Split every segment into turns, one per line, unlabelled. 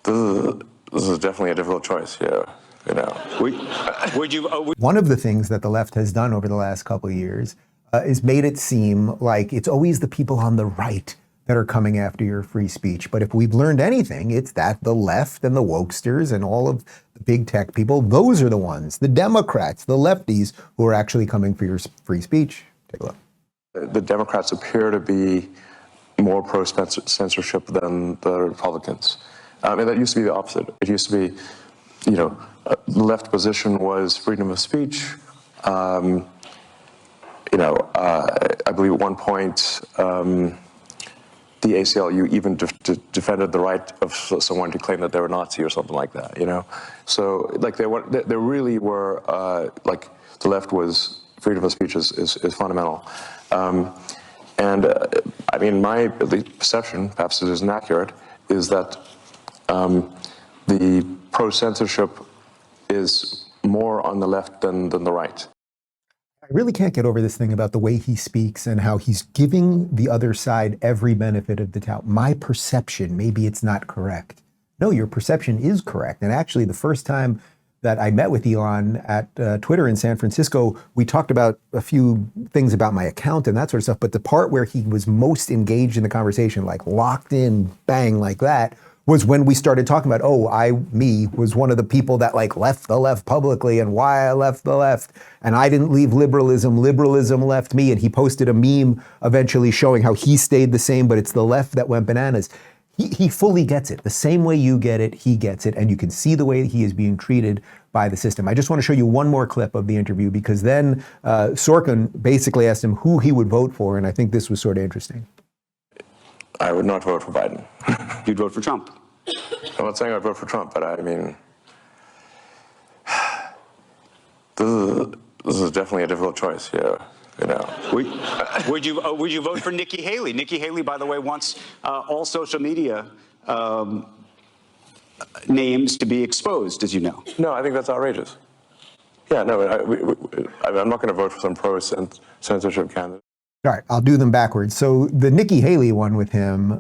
This is definitely a difficult choice. Yeah, you know.
One of the things that the left has done over the last couple of years is made it seem like it's always the people on the right that are coming after your free speech. But if we've learned anything, it's that the left and the wokesters and all of the big tech people, those are the ones, the Democrats, the lefties, who are actually coming for your free speech. Take a look.
The Democrats appear to be more pro-censorship than the Republicans. And that used to be the opposite. It used to be, the left position was freedom of speech. I believe at one point, the ACLU even defended the right of someone to claim that they were Nazi or something like that, So, there really were, the left was, freedom of speech is fundamental. My perception, perhaps it isn't accurate, is that the pro-censorship is more on the left than the right.
I really can't get over this thing about the way he speaks and how he's giving the other side every benefit of the doubt. My perception, maybe it's not correct. No, your perception is correct. And actually, the first time that I met with Elon at Twitter in San Francisco, we talked about a few things about my account and that sort of stuff. But the part where he was most engaged in the conversation, like locked in, bang, like that, was when we started talking about, me was one of the people that left the left publicly and why I left the left. And I didn't leave liberalism, liberalism left me. And he posted a meme eventually showing how he stayed the same, but it's the left that went bananas. He fully gets it. The same way you get it, he gets it. And you can see the way he is being treated by the system. I just want to show you one more clip of the interview because then Sorkin basically asked him who he would vote for. And I think this was sort of interesting.
I would not vote for Biden.
You'd vote for Trump?
I'm not saying I'd vote for Trump, but I mean, this is definitely a difficult choice, yeah.
Would you vote for Nikki Haley? Nikki Haley, by the way, wants all social media names to be exposed, as you know.
No, I think that's outrageous. Yeah, no, I'm not going to vote for some pro-censorship candidate.
All right, I'll do them backwards. So the Nikki Haley one with him,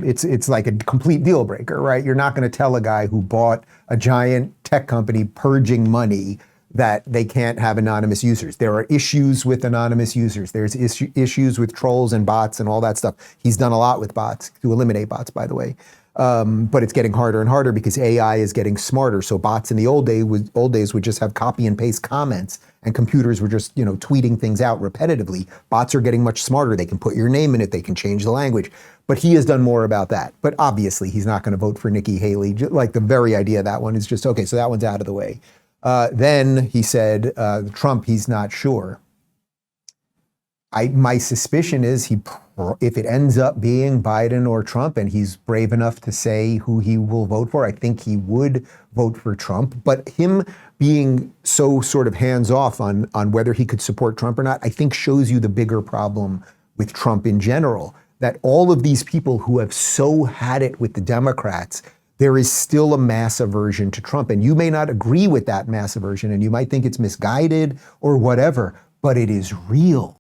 it's like a complete deal breaker, right? You're not going to tell a guy who bought a giant tech company purging money that they can't have anonymous users. There are issues with anonymous users. There's issues with trolls and bots and all that stuff. He's done a lot with bots, to eliminate bots, by the way. But it's getting harder and harder because AI is getting smarter. So bots in the old days would just have copy and paste comments and computers were just, tweeting things out repetitively. Bots are getting much smarter. They can put your name in it. They can change the language. But he has done more about that. But obviously, he's not going to vote for Nikki Haley. Like the very idea of that one is just, okay, so that one's out of the way. Then he said, Trump, he's not sure. My suspicion is if it ends up being Biden or Trump and he's brave enough to say who he will vote for, I think he would vote for Trump. But him being so sort of hands off on whether he could support Trump or not, I think shows you the bigger problem with Trump in general, that all of these people who have so had it with the Democrats, there is still a mass aversion to Trump. And you may not agree with that mass aversion and you might think it's misguided or whatever, but it is real.